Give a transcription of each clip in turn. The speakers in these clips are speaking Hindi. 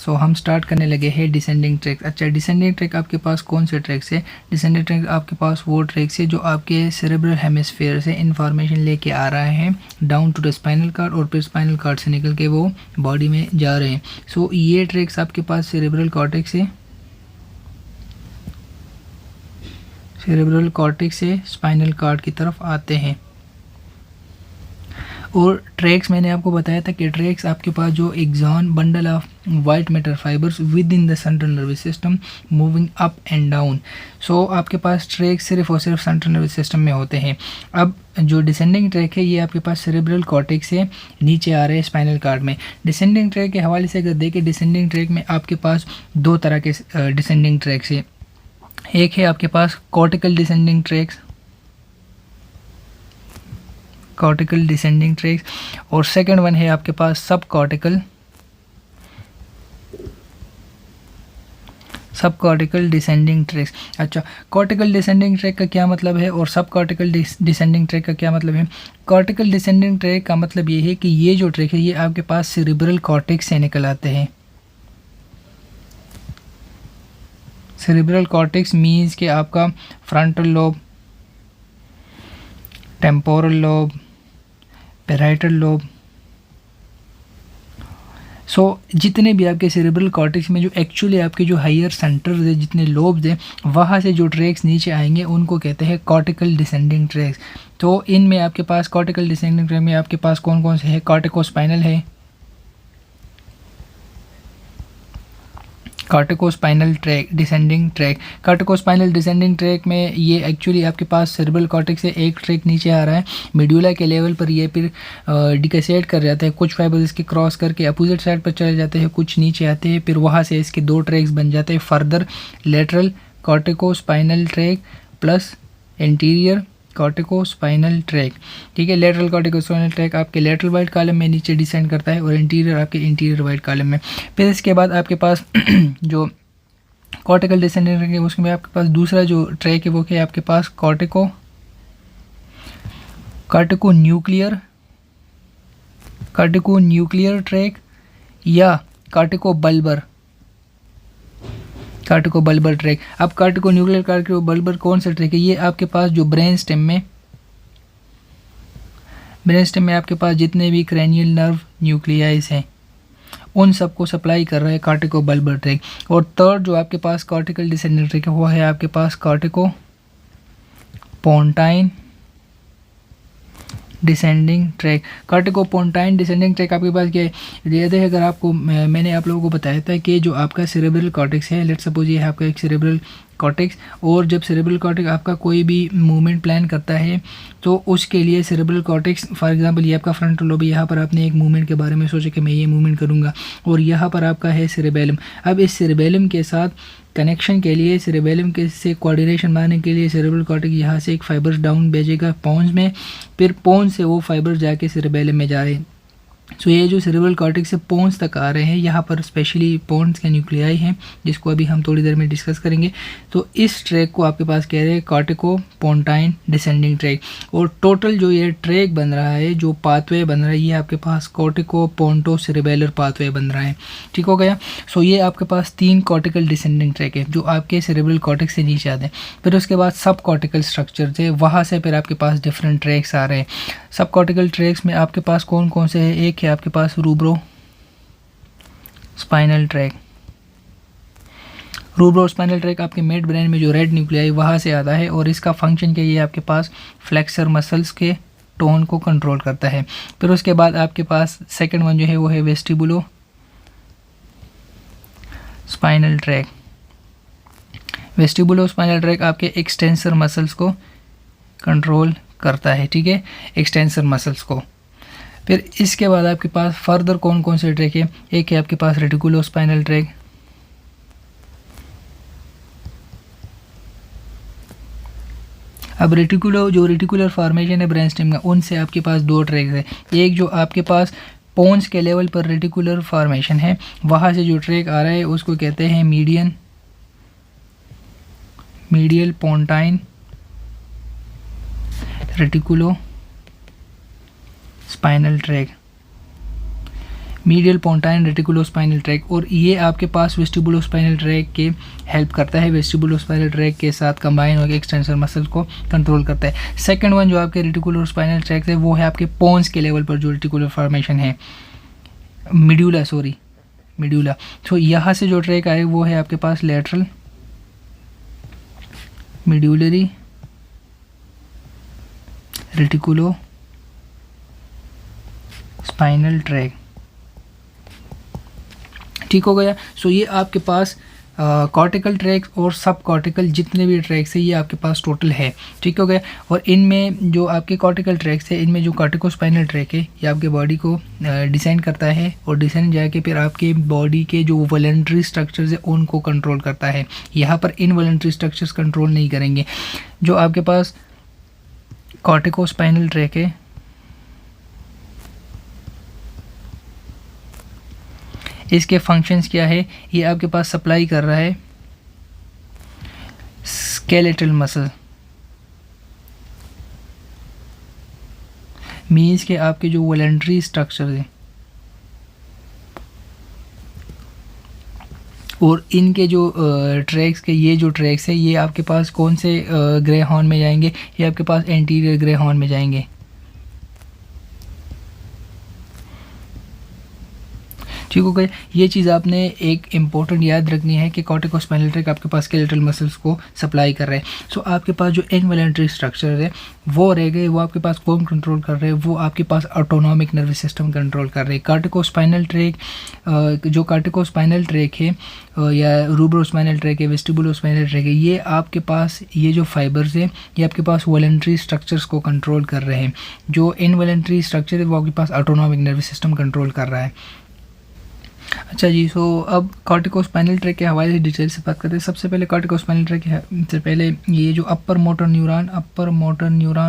सो हम स्टार्ट करने लगे हैं डिसेंडिंग ट्रैक। अच्छा, डिसेंडिंग ट्रैक आपके पास कौन से ट्रैक्स है? डिसेंडिंग ट्रैक आपके पास वो ट्रैक्स है जो आपके सेरेब्रल हेमिस्फीयर से इंफॉर्मेशन लेके आ रहा है down to the spinal cord, और फिर स्पाइनल कार्ड से निकल के वो बॉडी में जा रहे हैं। सो ये ट्रैक्स आपके पास सेरेब्रल कॉर्टेक्स से स्पाइनल कार्ड की तरफ आते हैं। और ट्रैक्स मैंने आपको बताया था कि ट्रैक्स आपके पास जो axon bundle of white matter fibres within the central nervous system moving up and down. So आपके पास ट्रैक्स सिर्फ और सिर्फ सेंट्रल नर्वस सिस्टम में होते हैं। अब जो डिसेंडिंग ट्रैक है ये आपके पास सेरेब्रल कॉर्टेक्स से नीचे आ रहे हैं स्पाइनल कार्ड में। डिसेंडिंग ट्रैक के हवाले से अगर देखें, डिसेंडिंग ट्रैक में आपके पास दो तरह के डिसेंडिंग ट्रैक्स है। एक है आपके पास cortical descending tracts, cortical descending tracts, और सेकंड वन है आपके पास सब कॉर्टिकल डिसेंडिंग ट्रैक्स। अच्छा, कॉर्टिकल डिसेंडिंग ट्रैक का क्या मतलब है और सब कॉर्टिकल डिसेंडिंग ट्रैक का क्या मतलब है? कॉर्टिकल डिसेंडिंग ट्रैक का मतलब ये है कि ये जो ट्रैक है ये आपके पास सेरेब्रल कॉर्टेक्स से निकल आते हैं। सेरेब्रल कॉर्टेक्स मीन्स कि आपका frontal lobe, temporal lobe, parietal lobe. So जितने भी आपके सेरेब्रल कॉर्टेक्स में जो एक्चुअली आपके जो हायर सेंटर्स है, जितने लोब्स हैं, वहाँ से जो ट्रैक्स नीचे आएंगे उनको कहते हैं कॉर्टिकल डिसेंडिंग ट्रैक्स। तो इनमें आपके पास कॉर्टिकल डिसेंडिंग ट्रैक में आपके पास कौन कौन से है? कॉर्टिकोस्पाइनल है, corticospinal tract descending tract. Corticospinal descending tract में ये एक्चुअली आपके पास सेरेब्रल कॉर्टेक्स से एक ट्रैक नीचे आ रहा है, मेड्यूला के लेवल पर ये फिर डिकसेट कर जाते हैं। कुछ फाइबर्स इसके क्रॉस करके अपोजिट साइड पर चले जाते हैं, कुछ नीचे आते हैं, फिर वहाँ से इसके दो ट्रैक्स बन जाते हैं। Further lateral corticospinal tract plus anterior corticospinal tract. ठीक है, लेटरल कॉर्टिकोस्पाइनल ट्रैक आपके लेटरल वाइट कॉलम में नीचे डिसेंड करता है और इंटीरियर आपके इंटीरियर वाइट कॉलम में। फिर इसके बाद आपके पास जो कॉर्टिकल डिसेंडिंग ट्रैक है उसमें आपके पास दूसरा जो ट्रैक है वो क्या है? आपके पास कॉर्टिको न्यूक्लियर ट्रैक या कार्टिको बल्बर ट्रैक। अब कार्टिको न्यूक्लियर कार्टिको बल्बर कौन सा ट्रैक है? ये आपके पास जो ब्रेन स्टेम में आपके पास जितने भी क्रैनियल नर्व न्यूक्लियाइज हैं उन सबको सप्लाई कर रहा है कार्टिको बल्बर ट्रैक। और थर्ड जो आपके पास कॉर्टिकल डिसेंडिंग ट्रैक है वो है आपके पास कार्टिको पोंटाइन डिसेंडिंग ट्रैक। कार्टिको पोंटाइन डिसेंडिंग ट्रैक आपके पास क्या है? याद है अगर आपको मैंने आप लोगों को बताया था कि जो आपका सेरेब्रल कॉर्टेक्स है, लेट्स सपोज ये है आपका एक सेरेब्रल कॉर्टेक्स, और जब सेरेब्रल कॉर्टेक्स आपका कोई भी मूवमेंट प्लान करता है तो उसके लिए सेरेब्रल कॉर्टेक्स, फॉर एग्जांपल ये आपका फ्रंटल लोब, यहाँ पर आपने एक मूवमेंट के बारे में सोचा कि मैं ये मूवमेंट करूँगा, और यहाँ पर आपका है सेरेबेलम। अब इस सेरेबेलम के साथ कनेक्शन के लिए, सेरेबेलम के से कोऑर्डिनेशन बनाने के लिए सेरेब्रल कॉर्टेक्स यहाँ से एक फाइबर्स डाउन भेजेगा पोन्स में, फिर पोन्स से वो फाइबर्स जाके सेरेबेलम में जा रहे हैं। सो ये जो सेरेब्रल कॉर्टेक्स से पोन्स तक आ रहे हैं, यहाँ पर स्पेशली पोन्स के न्यूक्लियाई हैं जिसको अभी हम थोड़ी देर में डिस्कस करेंगे। तो इस ट्रैक को आपके पास कह रहे हैं कॉर्टिको पोंटाइन डिसेंडिंग ट्रैक। और टोटल जो ये ट्रैक बन रहा है, जो पाथवे बन रहा है, ये आपके पास कॉर्टिको पोंटो सेरेबेलर पाथवे बन रहा है। ठीक हो गया। सो ये आपके पास 3 कॉर्टिकल डिसेंडिंग ट्रैक है जो आपके सेरेब्रल कॉर्टेक्स से नीचे आते हैं। फिर उसके बाद सब कॉर्टिकल स्ट्रक्चर थे, वहाँ से फिर आपके पास डिफरेंट ट्रैक्स आ रहे हैं। सब कॉर्टिकल ट्रैक्स में आपके पास कौन कौन से है? एक है आपके पास रूब्रो स्पाइनल ट्रैक। रूब्रो स्पाइनल ट्रैक आपके मिड ब्रेन में जो रेड न्यूक्लियाई वहाँ से आता है, और इसका फंक्शन क्या है? ये आपके पास फ्लेक्सर मसल्स के टोन को कंट्रोल करता है। फिर उसके बाद आपके पास सेकंड वन जो है वो है वेस्टिबुलो स्पाइनल ट्रैक। वेस्टिबुलो स्पाइनल ट्रैक आपके एक्सटेंसर मसल्स को कंट्रोल करता है। ठीक है, एक्सटेंसर मसल्स को। फिर इसके बाद आपके पास फर्दर कौन कौन से ट्रैक है? एक है आपके पास रेटिकुलो स्पाइनल ट्रैक, अब रेटिकुलर फॉर्मेशन है ब्रेन स्टेम का, उनसे आपके पास 2 ट्रैक है। एक जो आपके पास पोन्स के लेवल पर रेटिकुलर फॉर्मेशन है, वहाँ से जो ट्रैक आ रहा है उसको कहते हैं medial pontine reticulospinal tract. Medial pontine reticulospinal tract, और ये आपके पास वेस्टिबुलोस्पाइनल ट्रैक के हेल्प करता है, वेस्टिबुलोस्पाइनल ट्रैक के साथ कंबाइन होकर एक्सटेंसर मसल को कंट्रोल करता है। सेकंड वन जो आपके रेटिकुलोस्पाइनल ट्रैक है वो है आपके पोन्स के लेवल पर जो रेटिकुलर फॉर्मेशन है, मिड्यूला। तो यहाँ से जो ट्रैक आए वो है आपके पास लेटरल मिड्यूलरी रेटिकुलो स्पाइनल ट्रैक, ठीक हो गया। सो ये आपके पास कॉर्टिकल ट्रैक्स और सब कॉर्टिकल जितने भी ट्रैक्स है ये आपके पास टोटल है, ठीक हो गया। और इनमें जो आपके कॉर्टिकल ट्रैक्स है इनमें जो कॉर्टिकोस्पाइनल ट्रैक है ये आपके बॉडी को डिज़ाइन करता है, और डिज़ाइन जाके फिर आपके बॉडी के जो वॉलंटरी स्ट्रक्चर्स है उनको कंट्रोल करता है। यहाँ पर इनवॉलंटरी स्ट्रक्चर्स कंट्रोल नहीं करेंगे। जो आपके पास कॉर्टिकोस्पाइनल ट्रैक है इसके फंक्शंस क्या है, ये आपके पास सप्लाई कर रहा है स्केलेटल मसल, मीन्स के आपके जो वॉलंटरी स्ट्रक्चर है और इनके जो ट्रैक्स के ये जो ट्रैक्स है ये आपके पास कौन से ग्रे हॉर्न में जाएंगे, ये आपके पास एंटीरियर ग्रे हॉर्न में जाएंगे। ठीक हो गया। ये चीज़ आपने एक इम्पोर्टेंट याद रखनी है कि कॉर्टिकोस्पाइनल ट्रैक आपके पास स्केलेटल मसल्स को सप्लाई कर रहे हैं। सो आपके पास जो इनवॉलंटरी स्ट्रक्चर है वो रह गए, वो आपके पास कौन कंट्रोल कर रहे हैं, वो आपके पास ऑटोनॉमिक नर्वस सिस्टम कंट्रोल कर रहे हैं। कॉर्टिकोस्पाइनल ट्रैक जो कॉर्टिकोस्पाइनल ट्रैक है या रूब्रोस्पाइनल ट्रैक है, वेस्टिबुलोस्पाइनल ट्रैक है, ये आपके पास ये जो फाइबर्स है ये आपके पास वॉलंटरी स्ट्रक्चर्स को कंट्रोल कर रहे हैं। जो इनवॉलंटरी स्ट्रक्चर है वो आपके पास ऑटोनॉमिक नर्वस सिस्टम कंट्रोल कर रहा है। अच्छा जी, सो अब कॉर्टिकोस्पाइनल ट्रैक के हवाले से डिटेल से बात करते हैं। सबसे पहले कॉर्टिकोस्पाइनल ट्रैक से पहले ये जो अपर मोटर न्यूरॉन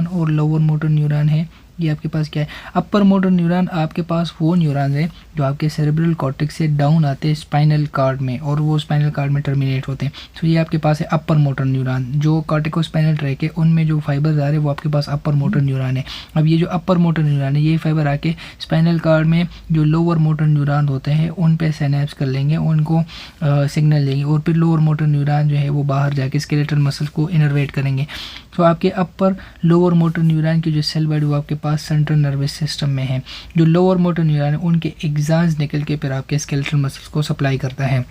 और लोअर मोटर न्यूरॉन है ये आपके पास क्या है। अपर मोटर न्यूरॉन आपके पास वो न्यूरॉन है जो आपके सेरेब्रल कॉर्टेक्स से डाउन आते हैं स्पाइनल कार्ड में और वो स्पाइनल कार्ड में टर्मिनेट होते हैं। तो ये आपके पास है अपर मोटर न्यूरॉन। जो कॉर्टिकोस्पाइनल ट्रैक है उनमें जो फाइबर्स आ रहे हैं वो आपके पास अपर मोटर न्यूरॉन है। अब ये जो अपर मोटर न्यूरॉन है ये फाइबर आके स्पाइनल कार्ड में जो लोअर मोटर न्यूरॉन होते हैं उन पे सिनेप्स कर लेंगे, उनको सिग्नल देंगे और फिर लोअर मोटर न्यूरॉन जो है वो बाहर जाके स्केलेटल मसल्स को इनर्वेट करेंगे। तो आपके अपर लोअर मोटर न्यूरॉन की जो सेल बॉडी वो आपके पास सेंट्रल नर्वस सिस्टम में है। जो लोअर मोटर न्यूरॉन है उनके एग्जाम्स निकल के फिर आपके स्केलेटल मसल्स को सप्लाई करता है।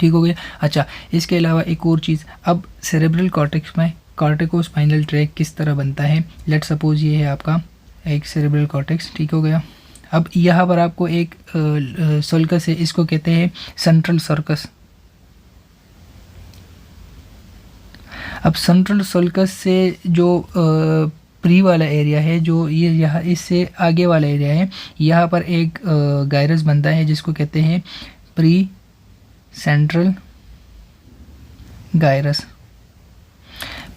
ठीक हो गया। अच्छा, इसके अलावा एक और चीज़, अब सेरेब्रल कॉर्टेक्स में कॉर्टिकोस्पाइनल ट्रैक किस तरह बनता है। लेट सपोज ये है आपका एक सेरेब्रल कॉर्टेक्स, ठीक हो गया। अब यहाँ पर आपको एक सल्कस है, इसको कहते हैं सेंट्रल सर्कस। अब सेंट्रल सल्कस से जो प्री वाला एरिया है, जो ये यहाँ इससे आगे वाला एरिया है, यहाँ पर एक गायरस बनता है जिसको कहते हैं pre central gyrus.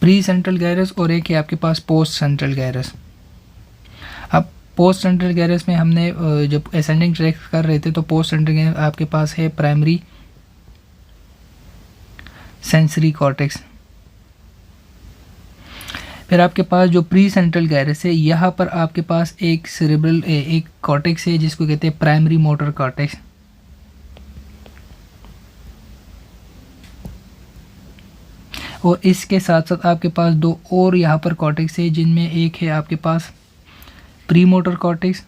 Pre central gyrus और एक है आपके पास पोस्ट सेंट्रल गायरस। अब पोस्ट सेंट्रल गायरस में हमने जब असेंडिंग ट्रैक कर रहे थे तो पोस्ट सेंट्रल गायरस आपके पास है प्राइमरी सेंसरी कॉर्टेक्स। फिर आपके पास जो प्री सेंट्रल गायरस है यहाँ पर आपके पास एक सेरेब्रल एक कॉर्टेक्स है जिसको कहते हैं प्राइमरी मोटर कॉर्टेक्स। और इसके साथ साथ आपके पास दो और यहाँ पर कॉर्टेक्स है जिनमें एक है आपके पास प्री मोटर कॉर्टेक्स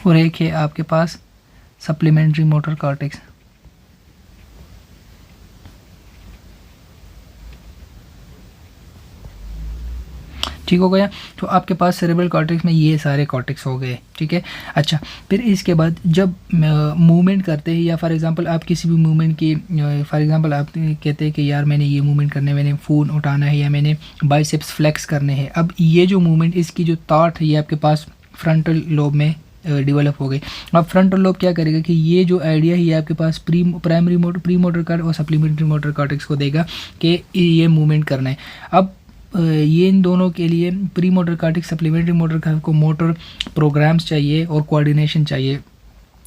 और एक है आपके पास सप्लीमेंट्री मोटर कॉर्टेक्स। ठीक हो गया। तो आपके पास सेरेब्रल कॉर्टेक्स में ये सारे कॉर्टेक्स हो गए, ठीक है। अच्छा, फिर इसके बाद जब मूवमेंट करते हैं या फॉर एग्जांपल आप किसी भी मूवमेंट की फॉर एग्जांपल आप कहते हैं कि यार मैंने ये मूवमेंट करना है, मैंने फ़ोन उठाना है या मैंने बाइसेप्स फ्लेक्स करने हैं। अब ये जो मूवमेंट इसकी जो थॉट है ये आपके पास फ्रंटल लोब में डेवलप हो गई। अब फ्रंटल लोब क्या करेगा कि ये जो आइडिया है ये आपके पास प्री मोटर कार्ड और सप्लीमेंट्री मोटर कॉर्टेक्स को देगा कि ये मूवमेंट करना है। अब ये इन दोनों के लिए pre motor cortex supplementary motor को मोटर प्रोग्राम्स चाहिए और कोऑर्डिनेशन चाहिए।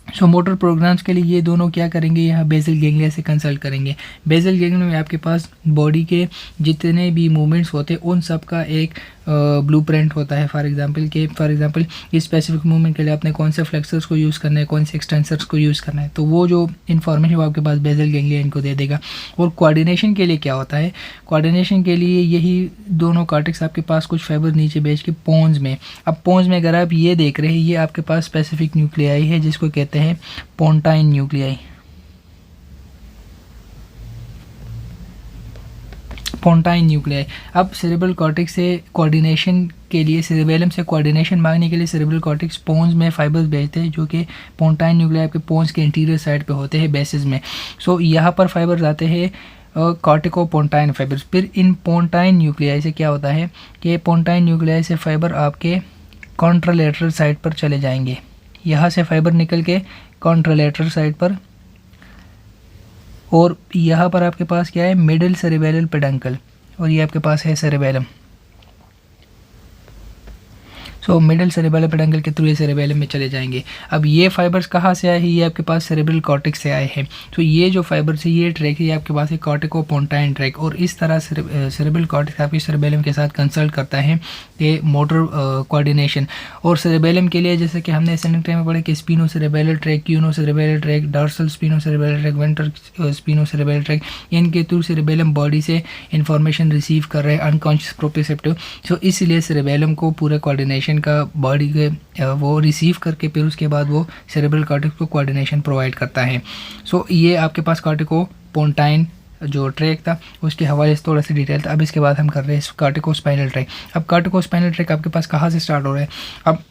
सो मोटर प्रोग्राम्स के लिए ये दोनों क्या करेंगे, यहाँ बेसल गैंग्लिया से कंसल्ट करेंगे। बेसल गैंग्लिया में आपके पास बॉडी के जितने भी मूवमेंट्स होते हैं उन सब का एक ब्लूप्रिंट होता है। फॉर एग्जांपल इस स्पेसिफिक मूवमेंट के लिए आपने कौन से फ्लेक्सर्स को यूज़ करना है, कौन से एक्सटेंसर्स को यूज़ करना है, तो वो जो इन्फॉर्मेशन वो आपके पास बेसल गैंग्लिया इनको दे देगा। और कोऑर्डिनेशन के लिए क्या होता है, कोऑर्डिनेशन के लिए यही दोनों कॉर्टेक्स आपके पास कुछ फाइबर नीचे भेज के पोन्स में, अब पोन्स में अगर आप ये देख रहे हैं, ये आपके पास स्पेसिफिक न्यूक्लियाई है जिसको कहते हैं पोंटाइन न्यूक्लियाई। पोंटाइन न्यूक्लियाई। अब सेरेब्रल कॉर्टेक्स से कोऑर्डिनेशन के लिए, सेरेबेलम से कोऑर्डिनेशन मांगने के लिए सेरेब्रल कॉर्टेक्स पोन्स में फाइबर्स भेजते हैं जो कि पोंटाइन न्यूक्लियाई आपके पोन्स के इंटीरियर साइड पे होते हैं, बेसिस में। सो यहाँ पर फाइबर्स आते हैं कॉर्टिकोपोंटाइन फाइबर्स। फिर इन पोंटाइन न्यूक्लियाई से क्या होता है कि पोंटाइन न्यूक्लियाई से फाइबर आपके कॉन्ट्रालेटरल साइड पर चले जाएंगे। यहाँ से फाइबर निकल के कॉन्ट्रालेटरल साइड पर, और यहाँ पर आपके पास क्या है, मिडिल सेरेबेलल पेडंकल, और ये आपके पास है सेरेबेलम। सो मिडिल सेरेबेलल पेडंकल के थ्रू ये सेरेबेलम में चले जाएंगे। अब ये फाइबर्स कहाँ से आए हैं, ये आपके पास सेरेब्रल कॉर्टेक्स से आए हैं। तो ये जो फाइबर्स है, ये ट्रैक है, ये आपके पास है कॉर्टिकोपोंटाइन ट्रैक, और इस तरह सेरेब्रल कॉर्टेक्स आपके सेरेबेलम के साथ कंसल्ट करता है ये मोटर कोऑर्डिनेशन। और सेरेबेलम के लिए जैसे कि हमने असेंडिंग ट्रैक में पढ़ा कि spinocerebellar tract, cuneocerebellar tract, dorsal spinocerebellar tract, ventral spinocerebellar tract, इनके थ्रू सेरेबेलम बॉडी से इंफॉर्मेशन रिसीव कर रहे हैं अनकॉन्शियस प्रोप्रियोसेप्टिव। सो इसलिए सेरेबेलम को पूरे कोऑर्डिनेशन का बॉडी के वो रिसीव करके फिर उसके बाद वो सेरेब्रल कॉर्टेक्स को कोऑर्डिनेशन प्रोवाइड करता है। सो ये आपके पास कॉर्टिकोपोंटाइन जो ट्रैक था उसके हवाले से थोड़ा सा डिटेल था। अब इसके बाद हम कर रहे हैं कॉर्टिकोस्पाइनल ट्रैक। अब कॉर्टिकोस्पाइनल ट्रैक आपके पास कहाँ से स्टार्ट हो रहा है, अब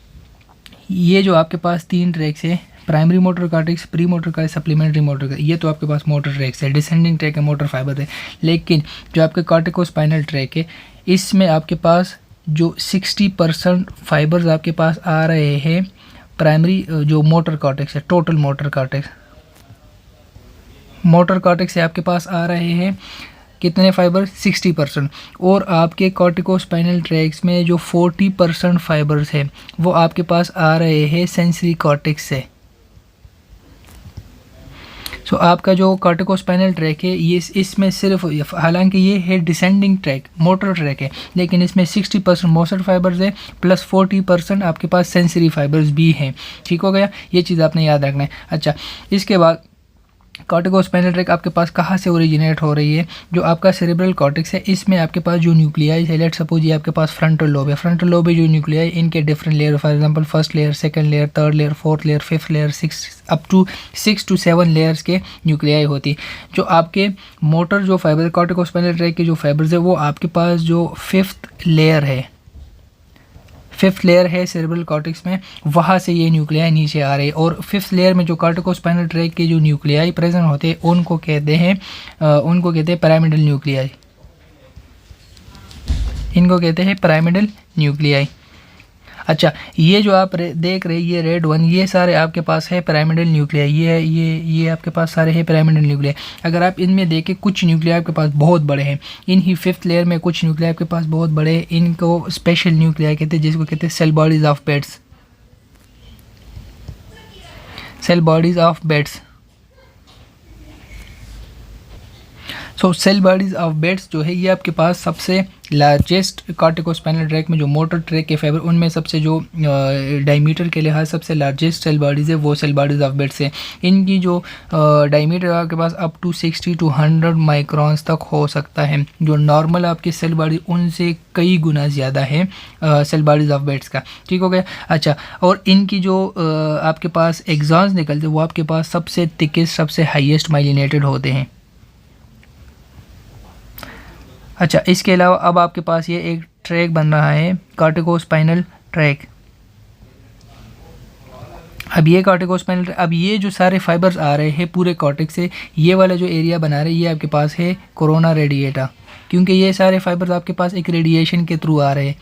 ये जो आपके पास 3 ट्रैक्स है, primary motor cortex, pre motor का, सप्लीमेंट्री मोटर का, ये तो आपके पास मोटर ट्रैक्स है, डिसेंडिंग ट्रैक है, मोटर फाइबर है। लेकिन जो आपके कॉर्टिकोस्पाइनल ट्रैक है, इसमें आपके पास जो 60% फाइबर्स आपके पास आ रहे हैं प्राइमरी जो मोटर कॉर्टेक्स है, टोटल मोटर कॉर्टेक्स से आपके पास आ रहे हैं कितने फाइबर, 60%। और आपके कॉर्टिकोस्पाइनल ट्रैक्स में जो 40% फाइबर्स है वो आपके पास आ रहे हैं सेंसरी कॉर्टेक्स से। सो आपका जो कॉर्टिकोस्पाइनल ट्रैक है, ये इसमें सिर्फ, हालांकि ये है डिसेंडिंग ट्रैक, मोटर ट्रैक है, लेकिन इसमें 60% मोटर फाइबर्स है प्लस 40% आपके पास सेंसरी फाइबर्स भी हैं। ठीक हो गया, ये चीज़ आपने याद रखना है। अच्छा, इसके बाद कॉर्टिकोस्पाइनल ट्रैक आपके पास कहाँ से ओरिजिनेट हो रही है, जो आपका सेरेब्रल कॉर्टेक्स है, इसमें आपके पास जो न्यूक्लियाई है, लेट सपोज ये आपके पास फ्रंटल लोब है, फ्रंटल लोब है जो न्यूक्लियाई, इनके different layer, for example first layer, second layer, third layer, fourth layer, fifth layer, 6 to 7 layers के न्यूक्लियाई होती है। जो आपके मोटर जो फाइबर कॉर्टिकोस्पाइनल ट्रैक के जो फाइबर्स है वो आपके पास जो फिफ्थ लेयर है सेरेब्रल कॉर्टेक्स में, वहाँ से ये न्यूक्लियाई नीचे आ रहे हैं। और फिफ्थ लेयर में जो कॉर्टिकोस्पाइनल ट्रैक के जो न्यूक्लियाई प्रेजेंट होते हैं उनको कहते हैं पिरामिडल न्यूक्लियाई, इनको कहते हैं पिरामिडल न्यूक्लियाई। अच्छा, ये जो आप देख रहे हैं ये रेड वन, ये सारे आपके पास है पिरामिडल न्यूक्लियाई, ये आपके पास सारे हैं पिरामिडल न्यूक्लियाई। अगर आप इनमें देखें, कुछ न्यूक्लियाई आपके पास बहुत बड़े हैं, इन ही फिफ्थ लेयर में कुछ न्यूक्लियाई आपके पास बहुत बड़े हैं, इनको स्पेशल न्यूक्लियाई कहते हैं, जिसको कहते हैं cell bodies of beds, cell bodies of beds. So cell bodies of beds जो है ये आपके पास सबसे लार्जेस्ट कॉर्टिकोस्पाइनल ट्रैक में जो मोटर ट्रैक के फाइबर, उनमें सबसे जो डायमीटर के लिहाज सबसे लार्जेस्ट सेल बॉडीज़ है वो सेल बॉडीज ऑफ बेड्स है। इनकी जो डायमीटर आपके पास अप टू 60 to 100 माइक्रॉन्स तक हो सकता है, जो नॉर्मल आपकी सेल बॉडी उनसे कई गुना ज़्यादा है सेल बॉडीज ऑफ बेड्स का। ठीक हो गया। अच्छा, और इनकी जो आपके पास एग्जॉन्स निकलते वो आपके पास सबसे थिकेस्ट, सबसे हाईएस्ट माइलिनेटेड होते हैं। अच्छा, इसके अलावा अब आपके पास ये एक ट्रैक बन रहा है कॉर्टिकोस्पाइनल ट्रैक। अब ये कॉर्टिकोस्पाइनल, अब ये जो सारे फाइबर्स आ रहे हैं पूरे कॉर्टेक्स से, ये वाला जो एरिया बना रहे हैं ये आपके पास है कोरोना रेडिएटा, क्योंकि ये सारे फाइबर्स आपके पास एक रेडिएशन के थ्रू आ रहे हैं।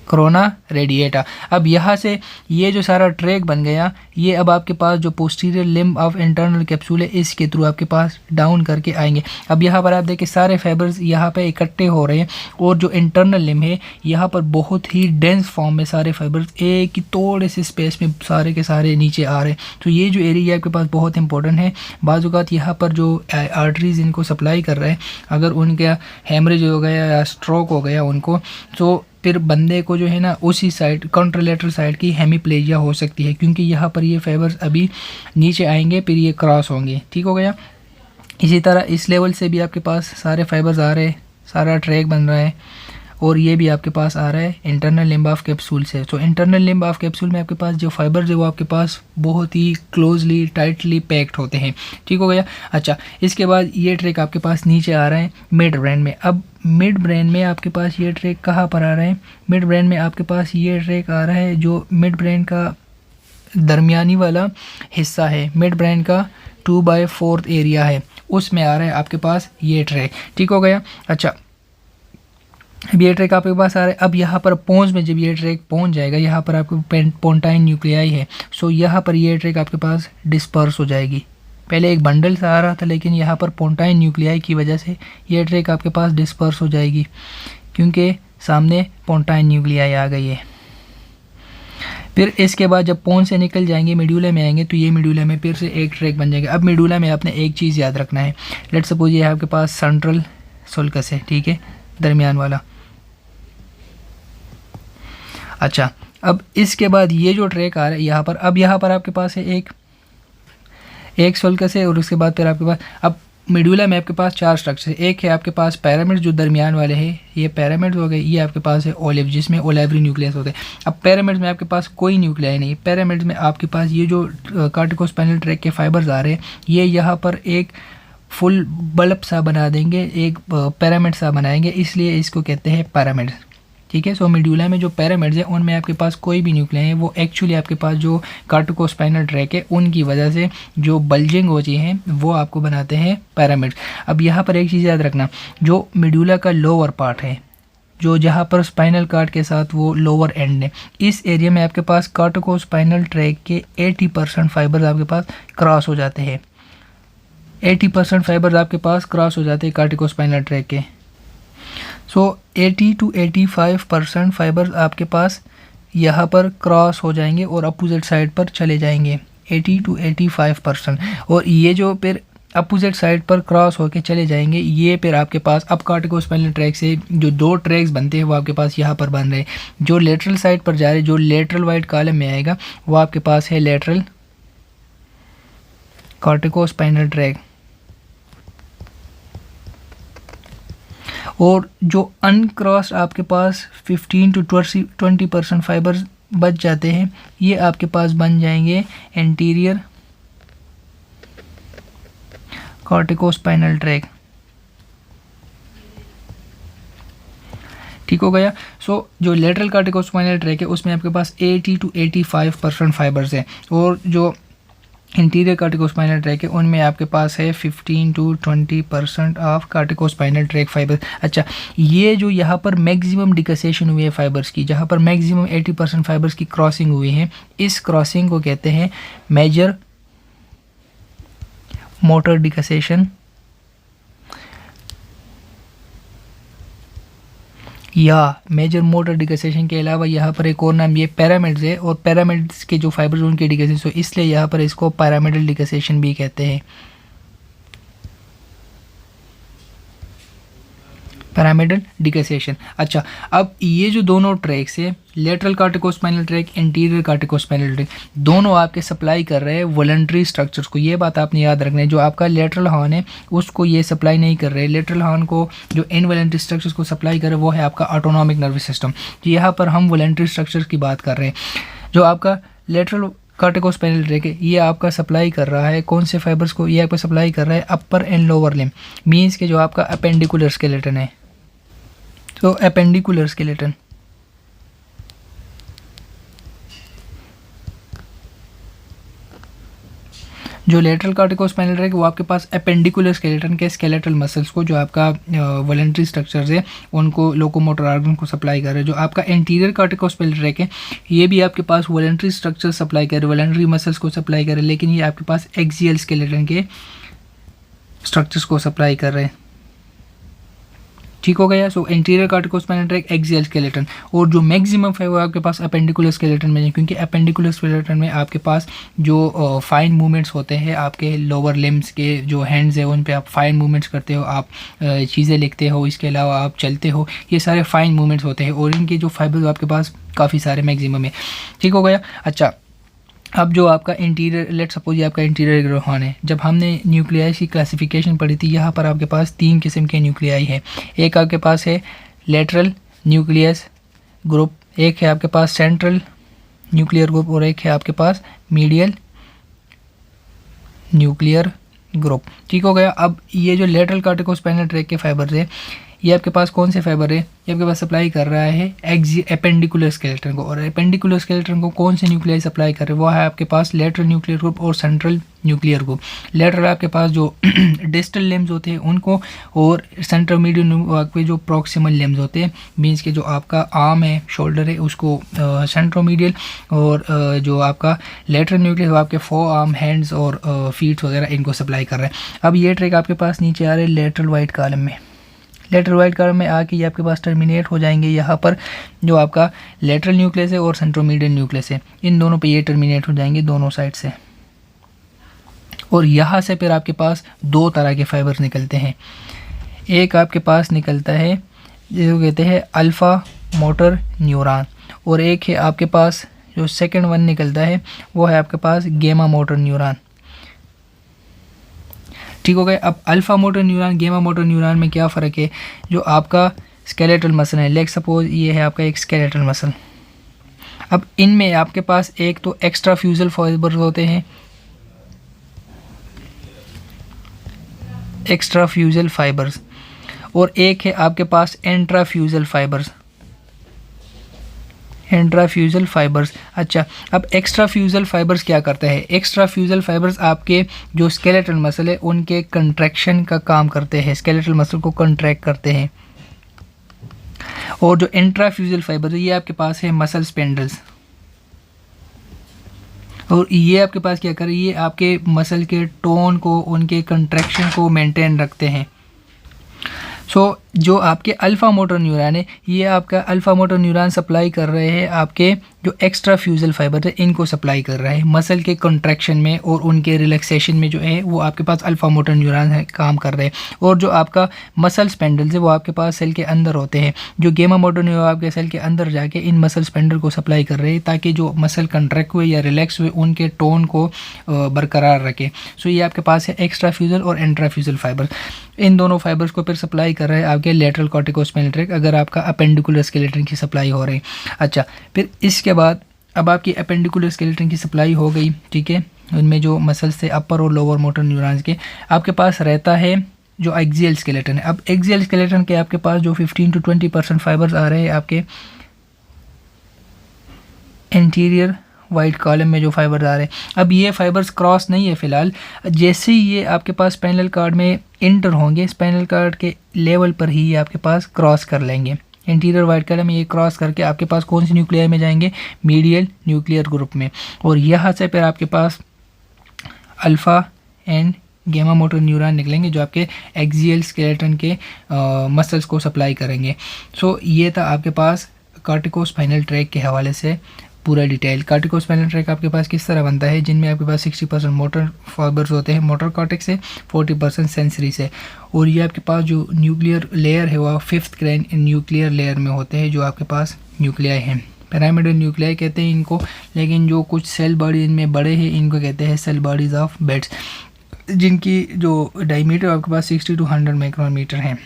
Corona radiata. अब यहाँ से ये जो सारा ट्रैक बन गया, ये अब आपके पास जो posterior limb of internal capsule है इसके थ्रू आपके पास डाउन करके आएंगे। अब यहाँ पर आप देखिए सारे फाइबर्स यहाँ पे इकट्ठे हो रहे हैं और जो इंटरनल लिम्ब है यहाँ पर बहुत ही डेंस फॉर्म में सारे फाइबर्स एक ही थोड़े से स्पेस में सारे के सारे नीचे आ रहे हैं। तो ये जो एरिया आपके पास बहुत इंपॉर्टेंट है। बाज़ औक़ात यहाँ पर जो आर्टरीज इनको सप्लाई कर रहे हैं, अगर उनका हेमरेज हो गया या स्ट्रोक हो गया उनको, तो फिर बंदे को जो है ना उसी साइड कॉन्ट्रालेटरल साइड की हेमीप्लेजिया हो सकती है, क्योंकि यहाँ पर ये फाइबर्स अभी नीचे आएंगे फिर ये क्रॉस होंगे। ठीक हो गया। इसी तरह इस लेवल से भी आपके पास सारे फाइबर्स आ रहे हैं, सारा ट्रैक बन रहा है और ये भी आपके पास आ रहा है इंटरनल लिम्ब ऑफ कैप्सूल से। तो इंटरनल लिम्ब ऑफ कैप्सूल में आपके पास जो फाइबर्स है वो आपके पास बहुत ही क्लोजली टाइटली पैक्ड होते हैं। ठीक हो गया। अच्छा, इसके बाद ये ट्रैक आपके पास नीचे आ रहा है मिड ब्रेन में। अब मिड ब्रेन में आपके पास ये ट्रैक कहाँ पर आ रहा है? मिड ब्रेन में आपके पास ये ट्रैक आ रहा है जो मिड ब्रेन का दरमियानी वाला हिस्सा है, मिड ब्रेन का 2/4 एरिया है, उसमें आ रहा है आपके पास ये ट्रैक। ठीक हो गया। अच्छा, अब ये ट्रैक आपके पास आ रहा है। अब यहाँ पर पोन्स में जब ये ट्रैक पहुँच जाएगा, यहाँ पर आपके पोंटाइन न्यूक्लियाई है, सो यहाँ पर ये ट्रैक आपके पास डिस्पर्स हो जाएगी। पहले एक बंडल सा आ रहा था, लेकिन यहाँ पर पोंटाइन न्यूक्लियाई की वजह से ये ट्रैक आपके पास डिस्पर्स हो जाएगी, क्योंकि सामने पोंटाइन न्यूक्लियाई आ गई है। फिर इसके बाद जब पोन से निकल जाएंगे मेडुला में आएंगे, तो ये मेडुला में फिर से एक ट्रैक बन जाएगा। अब मेडुला में आपने एक चीज़ याद रखना है, लेट सपोज ये आपके पास सेंट्रल सोल्कस है, ठीक है, दरमियान वाला। अच्छा, अब इसके बाद ये जो ट्रैक आ रहा है यहाँ पर, अब यहाँ पर आपके पास है एक सोल्कस है और उसके बाद फिर आपके पास अब मेडुला में आपके पास 4 स्ट्रक्चर है। एक है आपके पास पिरामिड जो दरमियान वाले हैं, ये पिरामिड हो गए। ये आपके पास है ओलिव जिसमें ओलेवरी न्यूक्लियस होते हैं। अब पिरामिड में आपके पास कोई न्यूक्लियाई नहीं, पिरामिड में आपके पास ये जो कार्टिकोस्पाइनल ट्रैक के फाइबर्स आ रहे हैं, ये यहाँ पर एक फुल बल्ब सा बना देंगे, एक पिरामिड सा बनाएंगे, इसलिए इसको कहते हैं पिरामिड। ठीक है। सो मेडुला में जो पिरामिड्स है उनमें आपके पास कोई भी न्यूक्लियाई है, वो एक्चुअली आपके पास जो कार्टिकोस्पाइनल ट्रैक है उनकी वजह से जो बल्जिंग होती हैं वो आपको बनाते हैं पिरामिड। अब यहाँ पर एक चीज़ याद रखना, जो मेडुला का लोअर पार्ट है, जो जहाँ पर स्पाइनल कार्ड के साथ वो लोअर एंड है, इस एरिया में आपके पास कार्टिकोस्पाइनल ट्रैक के 80% फाइबर्स आपके पास क्रॉस हो जाते हैं। 80% फाइबर्स आपके पास क्रॉस हो जाते हैं कार्टिकोस्पाइनल ट्रैक के। सो 80 to 85% फाइबर्स आपके पास यहाँ पर क्रॉस हो जाएंगे और अपोजिट साइड पर चले जाएंगे, 80 to 85%। और ये जो फिर अपोजिट साइड पर क्रॉस होके चले जाएंगे, ये फिर आपके पास अब कार्टिकोस्पाइनल ट्रैक से जो 2 ट्रैक्स बनते हैं वो आपके पास यहाँ पर बन रहे हैं। जो लेटरल साइड पर जा रहे हैं, जो लेटरल वाइट कॉलम में आएगा, वो आपके पास है लेटरल कार्टिकोस्पाइनल ट्रैक। और जो अनक्रॉस्ड आपके पास 15 to 20% फाइबर्स बच जाते हैं, ये आपके पास बन जाएंगे एंटीरियर कार्टिकोस्पाइनल ट्रैक। ठीक हो गया। सो जो लेटरल कार्टिकोस्पाइनल ट्रैक है उसमें आपके पास 80 to 85% फाइबर्स है, और जो इंटीरियर कार्टिकोस्पाइनल ट्रैक है उनमें आपके पास है 15 to 20% ऑफ कार्टिकोस्पाइनल ट्रैक फाइबर। अच्छा, ये जो यहाँ पर मैक्सिमम डिकसेशन हुई है फाइबर्स की, जहाँ पर मैक्सिमम 80% फाइबर्स की क्रॉसिंग हुई है, इस क्रॉसिंग को कहते हैं मेजर मोटर डिकसेशन या मेजर मोटर डिकसेशन के अलावा यहाँ पर एक और नाम ये पिरामिड्स है, और पिरामिड्स के जो फाइबर्स उनके डिकसेशन, तो इसलिए यहाँ पर इसको पिरामिडल डिकसेशन भी कहते हैं, पिरामिडल डिकसेशन। अच्छा, अब ये जो दोनों ट्रैक्स है, लेटरल कार्टिकोस्पाइनल ट्रैक, इंटीरियर कार्टिकोस्पाइनल ट्रैक, दोनों आपके सप्लाई कर रहे हैं वॉलंटरी स्ट्रक्चर्स को। ये बात आपने याद रखना है, जो आपका लेटरल हॉर्न है उसको ये सप्लाई नहीं कर रहे। लेटरल हॉर्न को जो इनवॉलंटरी स्ट्रक्चर्स को सप्लाई कर रहे हैं वो है आपका ऑटोनॉमिक नर्वस सिस्टम। यहाँ पर हम वॉलंटरी स्ट्रक्चर्स की बात कर रहे हैं। जो आपका लेटरल कार्टिकोस्पाइनल ट्रैक है, ये आपका सप्लाई कर रहा है कौन से फाइबर्स को? ये आपका सप्लाई कर रहा है अपर एंड लोअर लिम्ब, मीन्स के जो आपका अपेंडिकुलर स्केलेटन है, तो अपेंडिकुलर स्केलेटन। जो लेटरल कॉर्टिकोस्पाइनल ट्रैक वो आपके पास एपेंडिकुलर स्केलेटन के स्केलेटल मसल्स को, जो आपका वॉलंटरी स्ट्रक्चर्स है उनको, लोकोमोटर ऑर्गन को सप्लाई कर रहे हैं। जो आपका एंटीरियर कॉर्टिकोस्पाइनल ट्रैक है ये भी आपके पास वॉलंटरी स्ट्रक्चर सप्लाई कर रहे हैं, वॉलंटरी मसल्स को सप्लाई कर रहे हैं, लेकिन ये आपके पास एक्सियल स्केलेटन के स्ट्रक्चर्स को सप्लाई कर रहे हैं। ठीक हो गया। सो anterior corticospinal tract, axial skeleton, और जो मैक्सिमम है वो आपके पास अपेंडिकुलर स्केलेटन में है, क्योंकि अपेंडिकुलर स्केलेटन में आपके पास जो फाइन मूवमेंट्स होते हैं आपके लोअर लिम्स के, जो हैंड्स है उन पे आप फाइन मूवमेंट्स करते हो, आप चीज़ें लिखते हो, इसके अलावा आप चलते हो, ये सारे फाइन मूवमेंट्स होते हैं और इनके जो फाइबर्स आपके पास काफ़ी सारे मैक्सिमम है। ठीक हो गया। अच्छा, अब जो आपका इंटीरियर, लेट सपोज ये आपका इंटीरियर ग्रोहन है, जब हमने न्यूक्लियाई की क्लासिफिकेशन पढ़ी थी, यहाँ पर आपके पास 3 किस्म के न्यूक्लियाई है। एक आपके पास है लेटरल न्यूक्लियस ग्रुप, एक है आपके पास सेंट्रल न्यूक्लियर ग्रुप और एक है आपके पास मीडियल न्यूक्लियर ग्रुप। ठीक हो गया। अब ये जो लेटरल कॉर्टिकोस्पाइनल ट्रैक के फाइबर्स है, ये आपके पास कौन से फाइबर है, ये आपके पास सप्लाई कर रहा है एपेंडिकुलर स्केलेटन को, और एपेंडिकुलर स्केलेटन को कौन से न्यूक्लियाई सप्लाई कर रहे हैं, वो है आपके पास लेटरल न्यूक्लियर ग्रुप और सेंट्रल न्यूक्लियर ग्रुप। लेटरल आपके पास जो डिस्टल लिम्स होते हैं उनको, और सेंट्रल मीडियल आपके जो प्रॉक्सिमल लिम्स होते हैं, मीन्स के जो आपका आर्म है, शोल्डर है, उसको सेंट्रोमीडियल, और जो आपका लेटरल न्यूक्लियर आपके फोर आर्म, हैंड्स और फीट्स वगैरह इनको सप्लाई कर रहे हैं। अब ये ट्रैक आपके पास नीचे आ रहे हैं लेटरल वाइट कॉलम में। लेटरल वाइट कॉलम में आके ये आपके पास टर्मिनेट हो जाएंगे यहाँ पर, जो आपका लेटरल न्यूक्लियस है और सेंट्रोमीडियल न्यूक्लियस है, इन दोनों पे ये टर्मिनेट हो जाएंगे दोनों साइड से। और यहाँ से फिर आपके पास 2 तरह के फाइबर्स निकलते हैं। एक आपके पास निकलता है जो कहते हैं अल्फ़ा मोटर न्यूरॉन, और एक है आपके पास जो सेकेंड वन निकलता है वो है आपके पास गेमा मोटर न्यूरॉन। ठीक हो गया। अब अल्फा मोटर न्यूरॉन, गेमा मोटर न्यूरॉन में क्या फ़र्क है, जो आपका स्केलेटल मसल है, लेट सपोज ये है आपका एक स्केलेटल मसल, अब इनमें आपके पास एक तो एक्स्ट्रा फ्यूजल फाइबर्स होते हैं, एक्स्ट्रा फ्यूजल फाइबर्स, और एक है आपके पास इंट्रा फ्यूजल फाइबर्स, इंट्राफ्यूजल फाइबर्स। अच्छा, अब एक्स्ट्रा फ्यूजल फाइबर्स क्या करते हैं, एक्स्ट्रा फ्यूजल फाइबर्स आपके जो स्केलेटल मसल है उनके कंट्रैक्शन का काम करते हैं, स्केलेटल मसल को कंट्रैक्ट करते हैं। और जो इंट्राफ्यूजल फाइबर है ये आपके पास है मसल स्पेंडल्स, और ये आपके पास क्या कर रही है, ये आपके मसल के टोन को, उनके कंट्रैक्शन को मेंटेन रखते हैं। सो जो आपके अल्फ़ा मोटर न्यूरॉन है, ये आपका अल्फ़ा मोटर न्यूरॉन सप्लाई कर रहे हैं आपके जो एक्स्ट्रा फ्यूजल फाइबर है इनको सप्लाई कर रहा है मसल के कंट्रैक्शन में और उनके रिलैक्सेशन में, जो है वो आपके पास अल्फ़ा मोटर न्यूरॉन है काम कर रहे हैं। और जो आपका मसल स्पेंडल्स है वो आपके पास सेल के अंदर होते हैं, जो गेमा मोटर न्यूरॉन आपके सेल के अंदर जाके इन मसल स्पेंडल को सप्लाई कर रहे हैं ताकि जो मसल कंट्रैक्ट हुए या रिलैक्स हुए उनके टोन को बरकरार रखे। सो ये आपके पास है एक्स्ट्रा फ्यूजल और इंट्रा फ्यूजल फाइबर, इन दोनों फाइबर्स को फिर सप्लाई कर रहे हैं आपके लेटरल कॉर्टिकोस्पाइनल ट्रैक, अगर आपका अपेंडिकुलर स्केलेटन की सप्लाई हो रही। अच्छा, फिर इसके बाद अब आपकी अपेंडिकुलर स्केलेटन की सप्लाई हो गई, ठीक है, उनमें जो मसल्स थे अपर और लोअर मोटर न्यूरॉन्स के, आपके पास रहता है जो एक्सियल स्केलेटन है। अब एक्सियल स्केलेटन के आपके पास जो 15 to 20% फाइबर्स आ रहे हैं आपके एंटीरियर वाइट कॉलम में, जो फाइबर्स आ रहे हैं, अब ये फाइबर्स क्रॉस नहीं है फिलहाल, जैसे ही ये आपके पास स्पाइनल कॉर्ड में इंटर होंगे, स्पाइनल कॉर्ड के लेवल पर ही ये आपके पास क्रॉस कर लेंगे। इंटीरियर वाइट कॉलम में ये क्रॉस करके आपके पास कौन सी न्यूक्लियाई में जाएंगे, मीडियल न्यूक्लियर ग्रुप में, और यहाँ से फिर आपके पास अल्फ़ा एंड गेमा मोटर न्यूरॉन निकलेंगे जो आपके एक्सियल स्केलेटन के मसल्स को सप्लाई करेंगे। सो ये था आपके पास कॉर्टिकोस्पाइनल ट्रैक के हवाले से पूरा डिटेल। कॉर्टिकोस्पाइनल ट्रैक आपके पास किस तरह बनता है, जिनमें आपके पास 60% मोटर फाइबर्स होते हैं, मोटर कॉर्टेक्स से 40% सेंसरी से, और ये आपके पास जो न्यूक्लियर लेयर है वो 5th ग्रैंड न्यूक्लियर लेयर में होते हैं, जो आपके पास न्यूक्लियाई हैं, पिरामिडल न्यूक्लियाई कहते हैं इनको, लेकिन जो कुछ सेल बॉडी इनमें बड़े हैं इनको कहते हैं सेल बॉडीज़ ऑफ बेड्स, जिनकी जो डायमीटर आपके पास 60 to 100 माइक्रोमीटर है।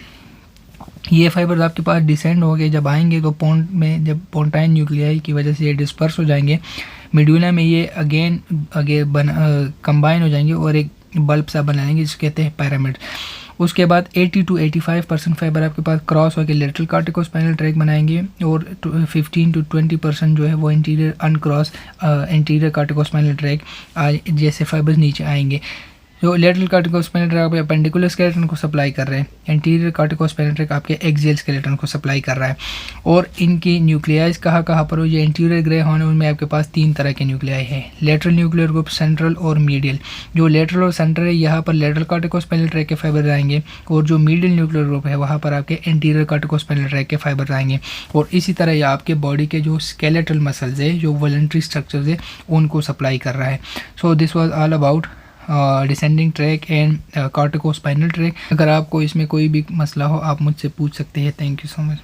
ये फाइबर्स आपके पास डिसेंड हो गए, जब आएंगे तो पोंट में, जब पोंटाइन न्यूक्लियाई की वजह से ये डिस्पर्स हो जाएंगे, मेडुला में ये अगेन कंबाइन हो जाएंगे और एक बल्ब सा बनाएंगे जिसको कहते हैं पिरामिड। उसके बाद 80 to 85% फाइबर आपके पास क्रॉस होकर लेटरल कार्टिकोस्पाइनल ट्रैक बनाएंगे और 15 to 20% जो है वो इंटीरियर अनक्रॉस इंटीरियर कार्टिकोस्पाइनल ट्रैक जैसे फाइबर्स नीचे आएंगे। जो लेटरल कार्टिकोस्पाइनल ट्रैक आपके अपेंडिकुलर स्केलेटन को सप्लाई कर रहे हैं, इंटीरियर कार्टिकोस्पाइनल ट्रैक आपके एक्सियल स्केलेटन को सप्लाई कर रहा है। और इनकी न्यूक्लियाइज कहाँ पर हो, ये इंटीरियर ग्रे हॉर्न उनमें आपके पास 3 तरह के न्यूक्लियाई है, लेटरल न्यूक्लियर ग्रुप, सेंट्रल और मीडियल। जो लेटरल और सेंट्रल है यहाँ पर लेटरल कार्टिकोस्पाइनल ट्रैक के फाइबर आएंगे और जो मीडियल न्यूक्लियर ग्रुप है वहाँ पर आपके इंटीरियर कार्टिकोस्पाइनल ट्रैक के फाइबर आएंगे। और इसी तरह यह आपके बॉडी के जो स्केलेटल मसल्स है, जो वॉलंटरी स्ट्रक्चर्स है, उनको सप्लाई कर रहा है। So this was all about descending tract and corticospinal tract. अगर आपको इसमें कोई भी मसला हो आप मुझसे पूछ सकते हैं। Thank you so much.